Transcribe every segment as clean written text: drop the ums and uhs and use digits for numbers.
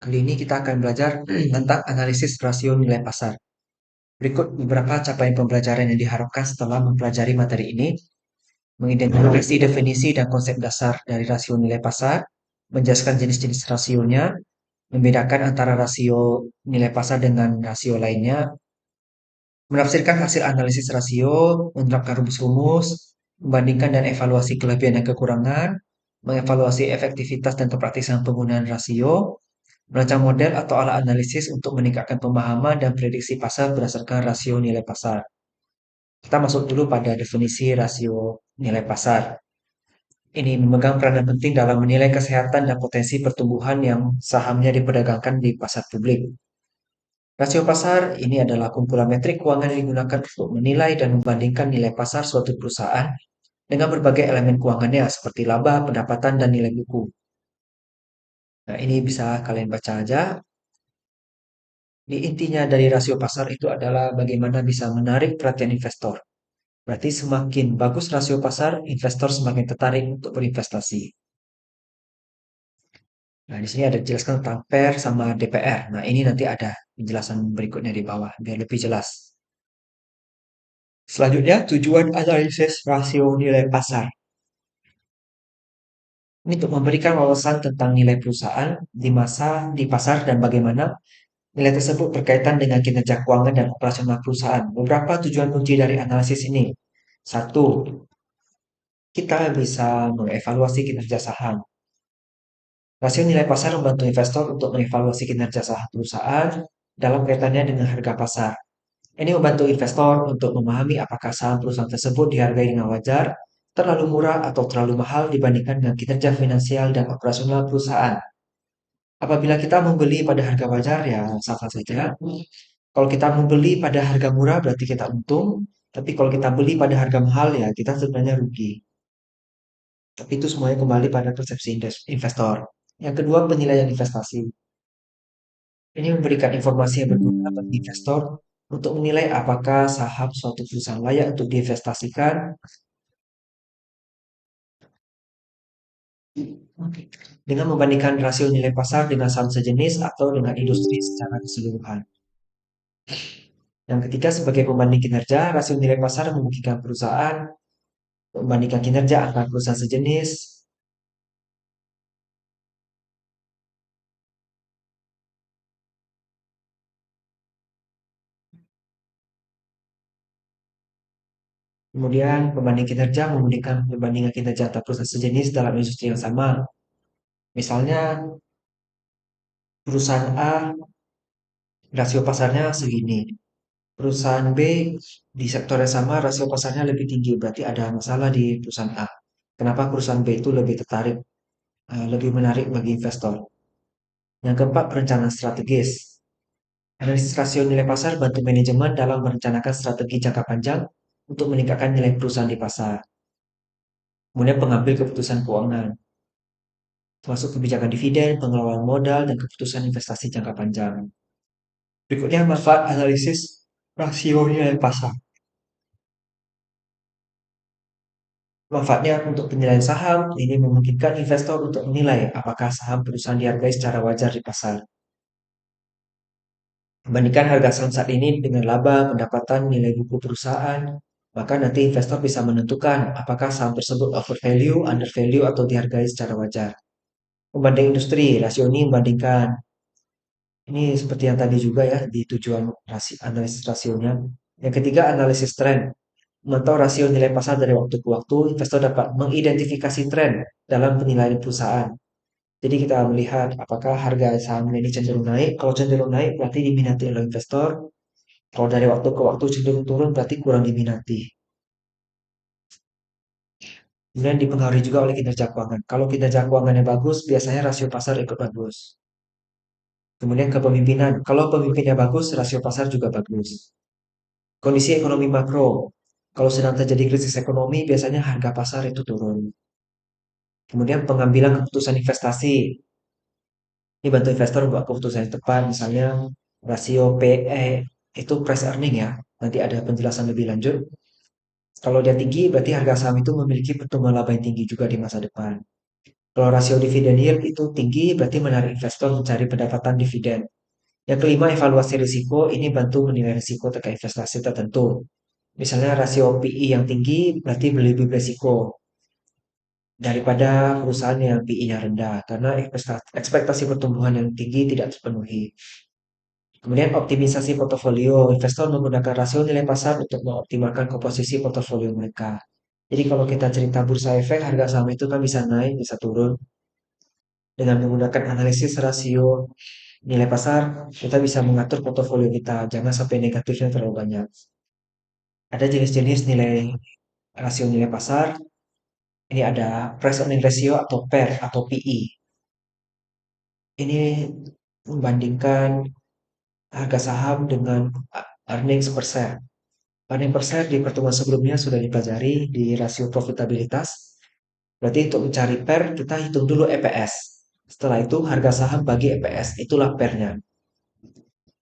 Kali ini kita akan belajar tentang analisis rasio nilai pasar. Berikut beberapa capaian pembelajaran yang diharapkan setelah mempelajari materi ini: mengidentifikasi definisi dan konsep dasar dari rasio nilai pasar, menjelaskan jenis-jenis rasionya, membedakan antara rasio nilai pasar dengan rasio lainnya, menafsirkan hasil analisis rasio, menerapkan rumus-rumus, membandingkan dan evaluasi kelebihan dan kekurangan, mengevaluasi efektivitas dan kepraktisan penggunaan rasio, merancang model atau alat analisis untuk meningkatkan pemahaman dan prediksi pasar berdasarkan rasio nilai pasar. Kita masuk dulu pada definisi rasio nilai pasar. Ini memegang peranan penting dalam menilai kesehatan dan potensi pertumbuhan yang sahamnya diperdagangkan di pasar publik. Rasio pasar ini adalah kumpulan metrik keuangan yang digunakan untuk menilai dan membandingkan nilai pasar suatu perusahaan dengan berbagai elemen keuangannya seperti laba, pendapatan, dan nilai buku. Nah, ini bisa kalian baca aja. Di intinya dari rasio pasar itu adalah bagaimana bisa menarik perhatian investor. Berarti semakin bagus rasio pasar, investor semakin tertarik untuk berinvestasi. Nah, di sini ada dijelaskan tentang PER sama DPR. Nah, ini nanti ada penjelasan berikutnya di bawah biar lebih jelas. Selanjutnya, tujuan analisis rasio nilai pasar. Ini untuk memberikan wawasan tentang nilai perusahaan di pasar dan bagaimana nilai tersebut berkaitan dengan kinerja keuangan dan operasional perusahaan. Beberapa tujuan kunci dari analisis ini. Satu, kita bisa mengevaluasi kinerja saham. Rasio nilai pasar membantu investor untuk mengevaluasi kinerja saham perusahaan dalam kaitannya dengan harga pasar. Ini membantu investor untuk memahami apakah saham perusahaan tersebut dihargai dengan wajar, terlalu murah, atau terlalu mahal dibandingkan dengan kinerja finansial dan operasional perusahaan. Apabila kita membeli pada harga wajar, ya sah saja. Kalau kita membeli pada harga murah, berarti kita untung. Tapi kalau kita beli pada harga mahal, ya kita sebenarnya rugi. Tapi itu semuanya kembali pada persepsi investor. Yang kedua, penilaian investasi. Ini memberikan informasi yang berguna bagi investor untuk menilai apakah saham suatu perusahaan layak untuk diinvestasikan dengan membandingkan rasio nilai pasar dengan saham sejenis atau dengan industri secara keseluruhan. Yang ketiga, sebagai pembanding kinerja, rasio nilai pasar memungkinkan perusahaan membandingkan kinerja antar perusahaan sejenis. Kemudian, pembanding kinerja memungkinkan perbandingan kinerja antar perusahaan sejenis dalam industri yang sama. Misalnya, perusahaan A rasio pasarnya segini. Perusahaan B di sektor yang sama rasio pasarnya lebih tinggi, berarti ada masalah di perusahaan A. Kenapa perusahaan B itu lebih tertarik, lebih menarik bagi investor? Yang keempat, perencanaan strategis. Analisis rasio nilai pasar bantu manajemen dalam merencanakan strategi jangka panjang untuk meningkatkan nilai perusahaan di pasar. Kemudian pengambil keputusan keuangan, termasuk kebijakan dividen, pengelolaan modal, dan keputusan investasi jangka panjang. Berikutnya, manfaat analisis rasio nilai pasar. Manfaatnya untuk penilaian saham, ini memungkinkan investor untuk menilai apakah saham perusahaan dihargai secara wajar di pasar. Membandingkan harga saham saat ini dengan laba, pendapatan, nilai buku perusahaan, maka nanti investor bisa menentukan apakah saham tersebut overvalue, undervalue, atau dihargai secara wajar. Membanding industri, rasio ini membandingkan. Ini seperti yang tadi juga ya, di tujuan analisis rasionya. Yang ketiga, analisis tren. Memantau rasio nilai pasar dari waktu ke waktu, investor dapat mengidentifikasi tren dalam penilaian perusahaan. Jadi kita melihat apakah harga saham ini cenderung naik. Kalau cenderung naik berarti diminati oleh investor. Kalau dari waktu ke waktu cenderung turun berarti kurang diminati. Kemudian dipengaruhi juga oleh kinerja keuangan. Kalau kinerja keuangannya bagus, biasanya rasio pasar ikut bagus. Kemudian kepemimpinan. Kalau pemimpinnya bagus, rasio pasar juga bagus. Kondisi ekonomi makro. Kalau sedang terjadi krisis ekonomi, biasanya harga pasar itu turun. Kemudian pengambilan keputusan investasi. Ini bantu investor membuat keputusan yang tepat, misalnya rasio PE itu price earning ya. Nanti ada penjelasan lebih lanjut. Kalau dia tinggi, berarti harga saham itu memiliki pertumbuhan laba yang tinggi juga di masa depan. Kalau rasio dividen yield itu tinggi, berarti menarik investor mencari pendapatan dividen. Yang kelima, evaluasi risiko. Ini bantu menilai risiko terkait investasi tertentu. Misalnya rasio PI yang tinggi berarti lebih berisiko daripada perusahaan yang PI-nya rendah karena ekspektasi pertumbuhan yang tinggi tidak terpenuhi. Kemudian optimisasi portofolio. Investor menggunakan rasio nilai pasar untuk mengoptimalkan komposisi portofolio mereka. Jadi kalau kita cerita bursa efek, harga saham itu kan bisa naik, bisa turun. Dengan menggunakan analisis rasio nilai pasar, kita bisa mengatur portofolio kita. Jangan sampai negatifnya terlalu banyak. Ada jenis-jenis nilai rasio nilai pasar. Ini ada price earning ratio atau PER atau PE. Ini membandingkan harga saham dengan earnings per share. Earnings per share di pertemuan sebelumnya sudah dipelajari di rasio profitabilitas. Berarti untuk mencari PER, kita hitung dulu EPS. Setelah itu harga saham bagi EPS, itulah PER-nya.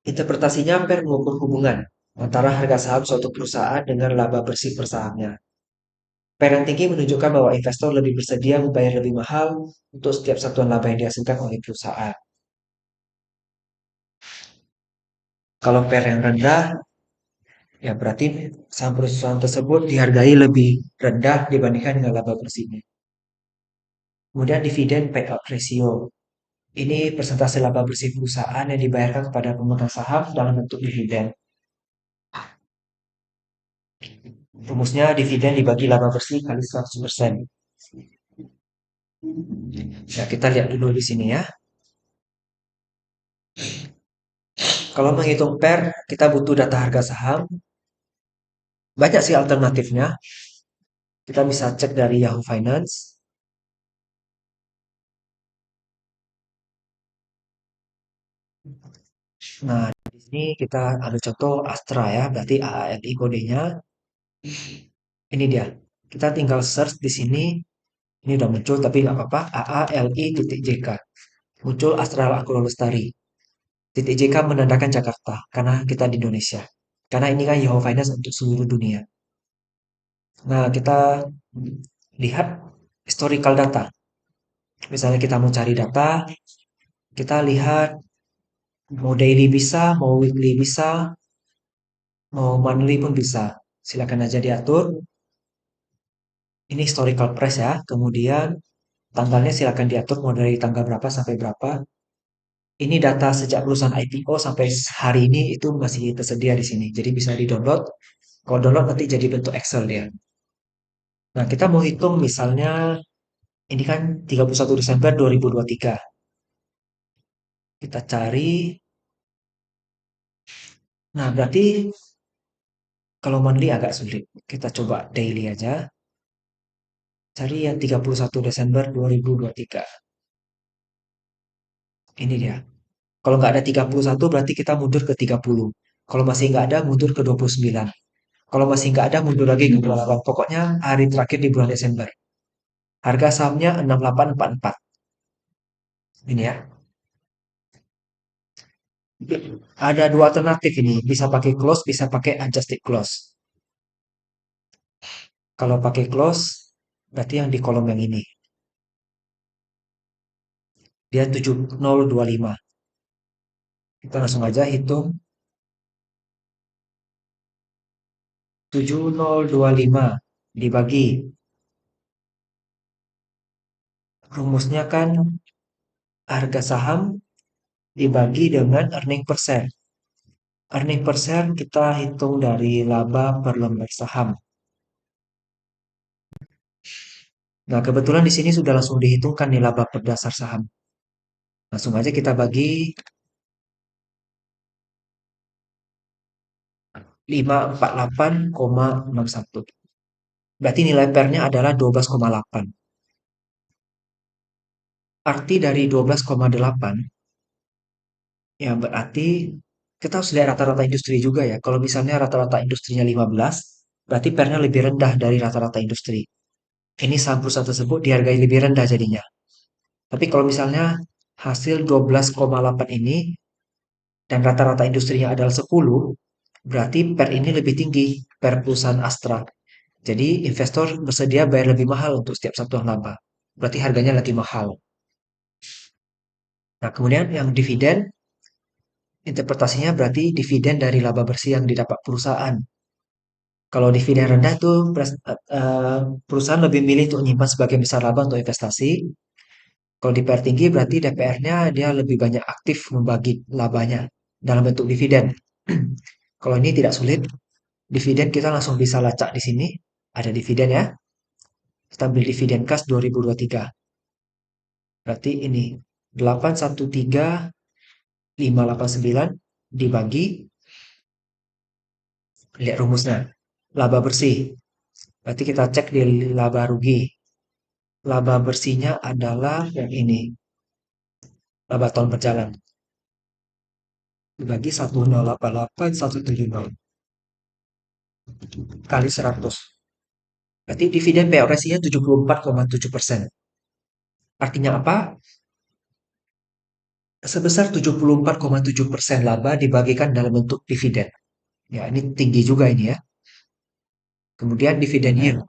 Interpretasinya PER mengukur hubungan antara harga saham suatu perusahaan dengan laba bersih per sahamnya. PER yang tinggi menunjukkan bahwa investor lebih bersedia membayar lebih mahal untuk setiap satuan laba yang dihasilkan oleh perusahaan. Kalau PER yang rendah, ya berarti saham perusahaan tersebut dihargai lebih rendah dibandingkan dengan laba bersihnya. Kemudian dividen payout ratio. Ini persentase laba bersih perusahaan yang dibayarkan kepada pemegang saham dalam bentuk dividen. Rumusnya dividen dibagi laba bersih kali 100%. Ya, kita lihat dulu di sini ya. Kalau menghitung PER, kita butuh data harga saham. Banyak sih alternatifnya. Kita bisa cek dari Yahoo Finance. Nah, di sini kita ambil contoh Astra ya, berarti AALI kodenya. Ini dia. Kita tinggal search di sini. Ini udah muncul tapi nggak apa-apa. AALI.JK. Muncul Astra Agro Lestari. Titik JK menandakan Jakarta karena kita di Indonesia. Karena ini kan Yahoo Finance untuk seluruh dunia. Nah, kita lihat historical data. Misalnya kita mau cari data, kita lihat mau daily bisa, mau weekly bisa, mau monthly pun bisa. Silakan aja diatur. Ini historical price ya. Kemudian tanggalnya silakan diatur mau dari tanggal berapa sampai berapa. Ini data sejak perusahaan IPO sampai hari ini itu masih tersedia di sini. Jadi bisa di-download. Kalau download nanti jadi bentuk Excel dia. Nah, kita mau hitung misalnya ini kan 31 Desember 2023. Kita cari. Nah, berarti kalau monthly agak sulit. Kita coba daily aja. Cari yang 31 Desember 2023. Ini dia. Kalau nggak ada 31 berarti kita mundur ke 30. Kalau masih nggak ada mundur ke 29. Kalau masih nggak ada mundur lagi ke 28. Pokoknya hari terakhir di bulan Desember. Harga sahamnya 6844. Ini ya. Ada dua alternatif ini. Bisa pakai close, bisa pakai adjusted close. Kalau pakai close, berarti yang di kolom yang ini. Dia 7025. Kita langsung aja hitung 7025 dibagi. Rumusnya kan harga saham dibagi dengan earning per share. Earning per share kita hitung dari laba per lembar saham. Nah, kebetulan di sini sudah langsung dihitungkan nih laba per dasar saham. Langsung aja kita bagi 548,61. Berarti nilai pernya adalah 12,8. Arti dari 12,8 ya berarti kita harus lihat rata-rata industri juga ya. Kalau misalnya rata-rata industrinya 15, berarti pernya lebih rendah dari rata-rata industri. Ini saham perusahaan tersebut dihargai lebih rendah jadinya. Tapi kalau misalnya hasil 12,8 ini dan rata-rata industrinya adalah 10, berarti per ini lebih tinggi per perusahaan Astra. Jadi investor bersedia bayar lebih mahal untuk setiap satuan laba. berarti harganya lagi mahal. Nah, kemudian yang dividen, interpretasinya berarti dividen dari laba bersih yang didapat perusahaan. Kalau dividen rendah itu perusahaan lebih milih untuk menyimpan sebagian besar laba untuk investasi. Kalau DPR tinggi berarti DPR-nya dia lebih banyak aktif membagi labanya dalam bentuk dividen. Kalau ini tidak sulit, dividen kita langsung bisa lacak di sini. Ada dividen ya. Kita beli dividen kas 2023. Berarti ini 813.589 dibagi, lihat rumusnya. Laba bersih. Berarti kita cek di laba rugi. Laba bersihnya adalah yang ini. Laba tahun berjalan. Dibagi 1088.170 kali 100. Berarti dividen payout ratio-nya 74,7%. Artinya apa? Sebesar 74,7% laba dibagikan dalam bentuk dividen. Ya, ini tinggi juga ini ya. Kemudian dividen yield.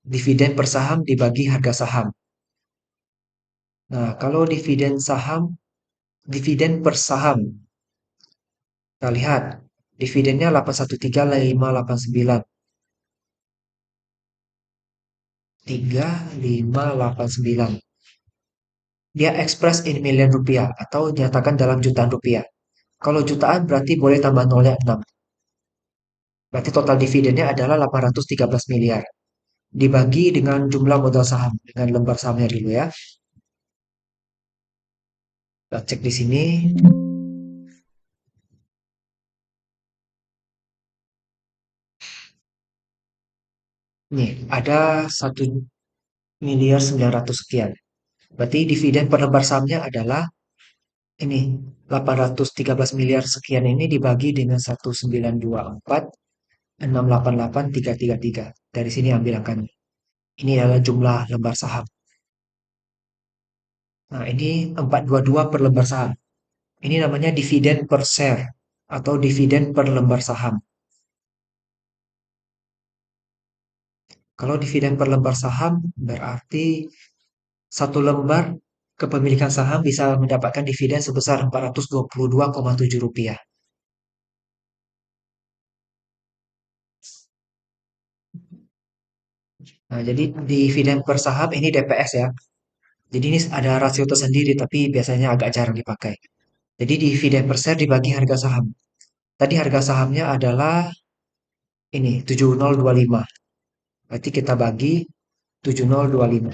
Dividen per saham dibagi harga saham. Nah, kalau dividen saham, dividen per saham. Kita lihat, dividennya 813.589. 3589. Dia express in million rupiah atau dinyatakan dalam jutaan rupiah. Kalau jutaan berarti boleh tambah nolnya 6. Berarti total dividennya adalah 813 miliar. Dibagi dengan jumlah modal saham. Dengan lembar sahamnya dulu ya. Kita cek di sini. Nih, ada 1.900.000 sekian. Berarti dividen per lembar sahamnya adalah ini 813 miliar sekian ini dibagi dengan 1924.688.333. Dari sini ambil angkanya. Ini adalah jumlah lembar saham. Nah, ini 422 per lembar saham. Ini namanya dividen per share atau dividen per lembar saham. Kalau dividen per lembar saham berarti satu lembar kepemilikan saham bisa mendapatkan dividen sebesar 422,7 rupiah. Nah, jadi dividen per saham ini DPS ya. Jadi ini ada rasio tersendiri tapi biasanya agak jarang dipakai. Jadi dividen per share dibagi harga saham. Tadi harga sahamnya adalah ini 7025. Berarti kita bagi 7025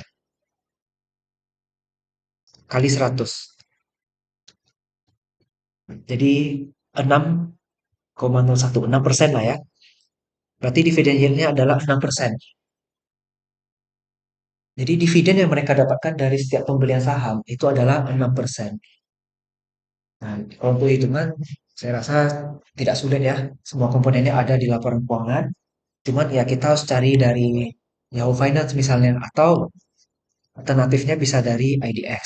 kali 100. Jadi 6,01, 6% lah ya. Berarti dividen yield-nya adalah 6%. Jadi dividen yang mereka dapatkan dari setiap pembelian saham itu adalah 6%. Nah, kalau untuk hitungan, saya rasa tidak sulit ya. Semua komponennya ada di laporan keuangan. Cuman ya kita harus cari dari Yahoo Finance misalnya, atau alternatifnya bisa dari IDX.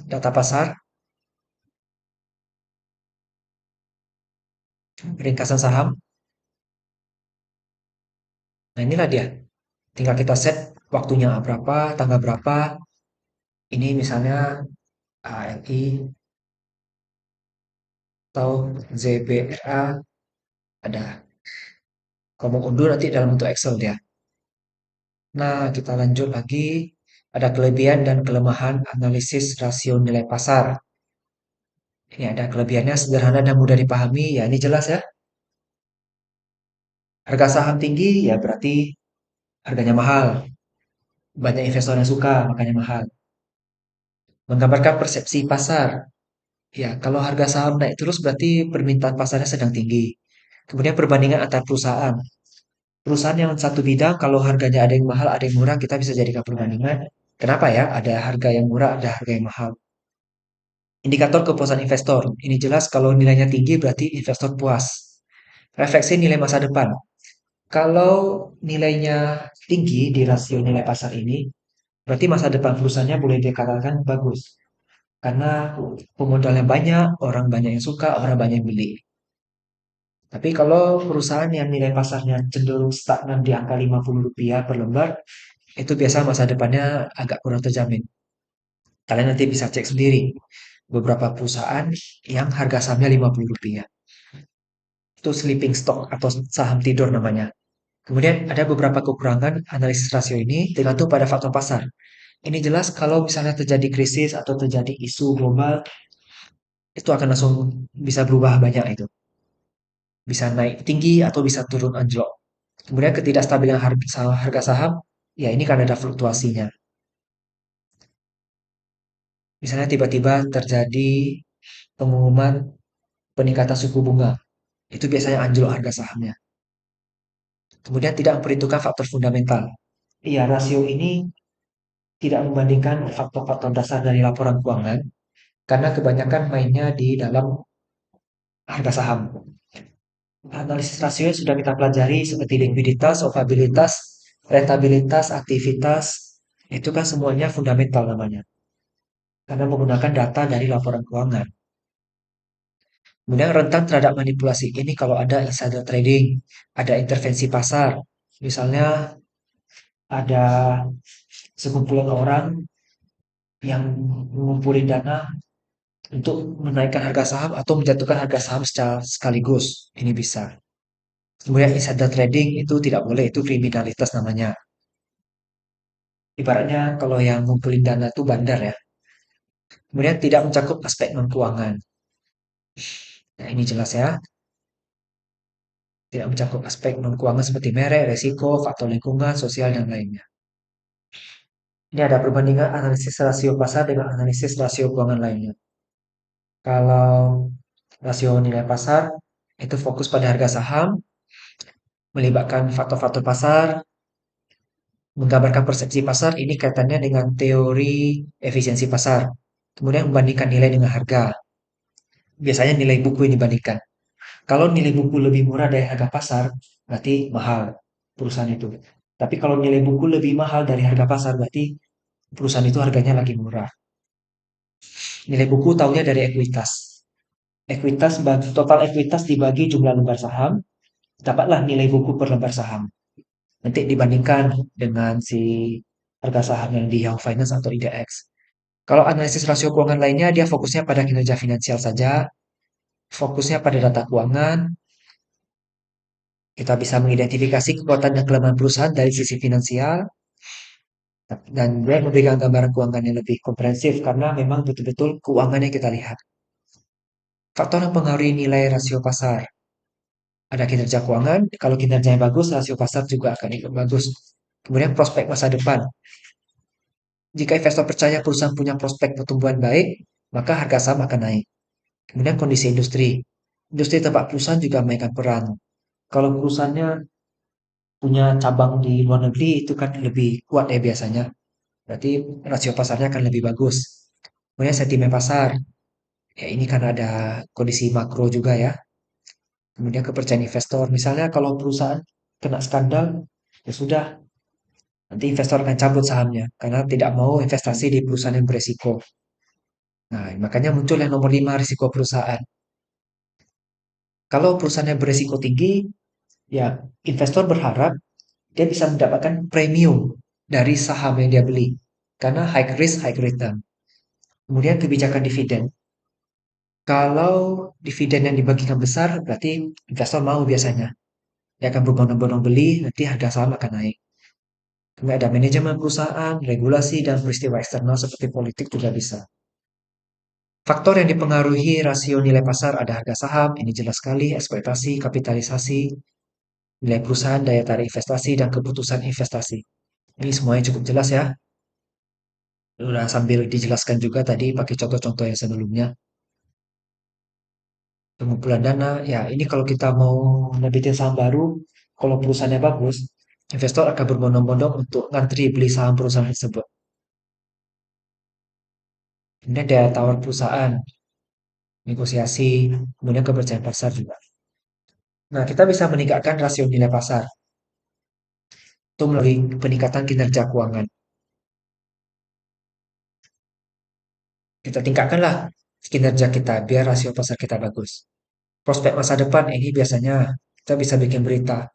Data pasar, ringkasan saham. Nah inilah dia. Tinggal kita set waktunya berapa, tanggal berapa. Ini misalnya ALI atau ZBRA ada. Kalau mau undur nanti dalam bentuk Excel dia. Nah, kita lanjut lagi. Ada kelebihan dan kelemahan analisis rasio nilai pasar. Ini ada kelebihannya sederhana dan mudah dipahami. Ya, ini jelas ya. Harga saham tinggi, ya berarti harganya mahal. Banyak investor yang suka, makanya mahal. Menggambarkan persepsi pasar. Ya, kalau harga saham naik terus berarti permintaan pasarnya sedang tinggi. Kemudian perbandingan antar perusahaan. Perusahaan yang satu bidang, kalau harganya ada yang mahal, ada yang murah, kita bisa jadikan perbandingan. Kenapa ya? Ada harga yang murah, ada harga yang mahal. Indikator kepuasan investor. Ini jelas kalau nilainya tinggi berarti investor puas. Refleksi nilai masa depan. Kalau nilainya tinggi di rasio nilai pasar ini, berarti masa depan perusahaannya boleh dikatakan bagus. karena pemodalnya banyak, orang banyak yang suka, orang banyak yang beli. Tapi kalau perusahaan yang nilai pasarnya cenderung stagnan di angka Rp50 per lembar, itu biasa masa depannya agak kurang terjamin. Kalian nanti bisa cek sendiri beberapa perusahaan yang harga sahamnya Rp50. Itu sleeping stock atau saham tidur namanya. Kemudian ada beberapa kekurangan analisis rasio ini tergantung pada faktor pasar. Ini jelas kalau misalnya terjadi krisis atau terjadi isu global, itu akan langsung bisa berubah banyak itu. Bisa naik tinggi atau bisa turun anjlok. Kemudian ketidakstabilan harga saham, ya ini kan ada fluktuasinya. Misalnya tiba-tiba terjadi pengumuman peningkatan suku bunga, itu biasanya anjlok harga sahamnya. Kemudian tidak memperhitungkan faktor fundamental. Iya, rasio ini tidak membandingkan faktor-faktor dasar dari laporan keuangan, karena kebanyakan mainnya di dalam harga saham. Analisis rasio sudah kita pelajari seperti likuiditas, solvabilitas, rentabilitas, aktivitas, itu kan semuanya fundamental namanya. Karena menggunakan data dari laporan keuangan. Kemudian rentan terhadap manipulasi ini kalau ada insider trading, ada intervensi pasar. Misalnya ada sekumpulan orang yang mengumpulin dana untuk menaikkan harga saham atau menjatuhkan harga saham secara sekaligus. Ini bisa. Kemudian insider trading itu tidak boleh, itu kriminalitas namanya. Ibaratnya kalau yang ngumpulin dana itu bandar ya. Kemudian tidak mencakup aspek non-keuangan. Nah, ini jelas ya. Tidak mencakup aspek non-keuangan seperti merek, resiko, faktor lingkungan, sosial, dan lainnya. Ini ada perbandingan analisis rasio pasar dengan analisis rasio keuangan lainnya. Kalau rasio nilai pasar itu fokus pada harga saham, melibatkan faktor-faktor pasar, menggambarkan persepsi pasar, ini kaitannya dengan teori efisiensi pasar. Kemudian membandingkan nilai dengan harga. Biasanya nilai buku yang dibandingkan. Kalau nilai buku lebih murah dari harga pasar, berarti mahal perusahaan itu. Tapi kalau nilai buku lebih mahal dari harga pasar, berarti perusahaan itu harganya lagi murah. Nilai buku tahunya dari ekuitas. Ekuitas, total ekuitas dibagi jumlah lembar saham, dapatlah nilai buku per lembar saham. Nanti dibandingkan dengan si harga saham yang di Yahoo Finance atau IDX. Kalau analisis rasio keuangan lainnya, dia fokusnya pada kinerja finansial saja, fokusnya pada data keuangan. Kita bisa mengidentifikasi kekuatan dan kelemahan perusahaan dari sisi finansial, dan dia memberikan gambaran keuangan yang lebih komprehensif karena memang betul-betul keuangan yang kita lihat. Faktor yang mempengaruhi nilai rasio pasar. Ada kinerja keuangan, kalau kinerjanya bagus, rasio pasar juga akan ikut bagus. Kemudian prospek masa depan. Jika investor percaya perusahaan punya prospek pertumbuhan baik, maka harga saham akan naik. Kemudian kondisi industri. Industri tempat perusahaan juga memainkan peran. Kalau perusahaannya punya cabang di luar negeri, itu kan lebih kuat ya biasanya. Berarti rasio pasarnya akan lebih bagus. Kemudian sentimen pasar. Ya ini kan ada kondisi makro juga ya. Kemudian kepercayaan investor. Misalnya kalau perusahaan kena skandal, ya sudah, nanti investor akan cabut sahamnya karena tidak mau investasi di perusahaan yang beresiko. Nah, makanya muncul yang nomor 5 risiko perusahaan. Kalau perusahaannya beresiko tinggi, ya investor berharap dia bisa mendapatkan premium dari saham yang dia beli. Karena high risk, high return. Kemudian kebijakan dividen. Kalau dividen yang dibagikan besar, berarti investor mau biasanya. Dia akan berbondong-bondong beli, nanti harga saham akan naik. Kemudian ada manajemen perusahaan, regulasi, dan peristiwa eksternal seperti politik juga bisa. Faktor yang dipengaruhi rasio nilai pasar ada harga saham, ini jelas sekali, ekspektasi, kapitalisasi, nilai perusahaan, daya tarik investasi, dan keputusan investasi. Ini semuanya cukup jelas ya. Udah sambil dijelaskan juga tadi pakai contoh-contoh yang sebelumnya. Pengumpulan dana, ya ini kalau kita mau nebitin saham baru, kalau perusahaannya bagus, investor akan berbondong-bondong untuk ngantri beli saham perusahaan tersebut. Kemudian daya tawar perusahaan, negosiasi, kemudian kepercayaan pasar juga. Nah, kita bisa meningkatkan rasio nilai pasar itu melalui peningkatan kinerja keuangan. Kita tingkatkanlah kinerja kita biar rasio pasar kita bagus. Prospek masa depan ini biasanya kita bisa bikin berita.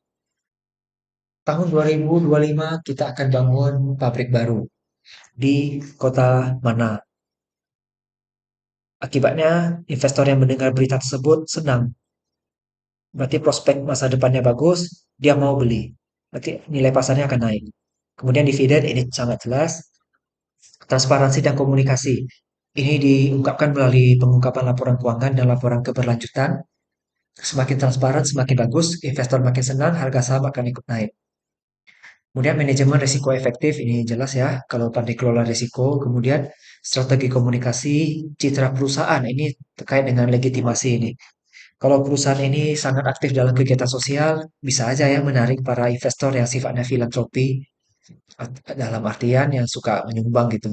Tahun 2025 kita akan bangun pabrik baru di kota mana. Akibatnya, investor yang mendengar berita tersebut senang. Berarti prospek masa depannya bagus, dia mau beli. Berarti nilai pasarnya akan naik. Kemudian dividen ini sangat jelas. Transparansi dan komunikasi. Ini diungkapkan melalui pengungkapan laporan keuangan dan laporan keberlanjutan. Semakin transparan, semakin bagus, investor makin senang, harga saham akan ikut naik. Kemudian manajemen risiko efektif, ini jelas ya, kalau pandai kelola risiko. Kemudian strategi komunikasi, citra perusahaan, ini terkait dengan legitimasi ini. Kalau perusahaan ini sangat aktif dalam kegiatan sosial, bisa aja ya menarik para investor yang sifatnya filantropi, dalam artian yang suka menyumbang gitu.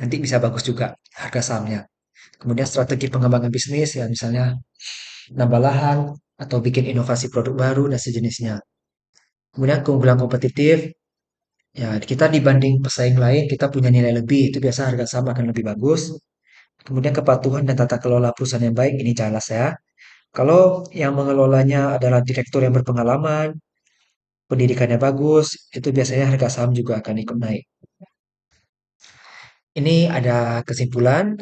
Nanti bisa bagus juga harga sahamnya. Kemudian strategi pengembangan bisnis, ya misalnya nambah lahan, atau bikin inovasi produk baru dan sejenisnya. Kemudian keunggulan kompetitif, ya kita dibanding pesaing lain, kita punya nilai lebih, itu biasa harga saham akan lebih bagus. Kemudian kepatuhan dan tata kelola perusahaan yang baik, ini jelas ya. Kalau yang mengelolanya adalah direktur yang berpengalaman, pendidikannya bagus, itu biasanya harga saham juga akan ikut naik. Ini ada kesimpulan,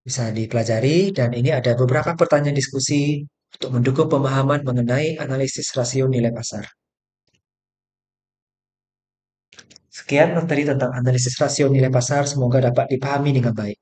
bisa dipelajari, dan ini ada beberapa pertanyaan diskusi untuk mendukung pemahaman mengenai analisis rasio nilai pasar. Sekian materi tentang analisis rasio nilai pasar, semoga dapat dipahami dengan baik.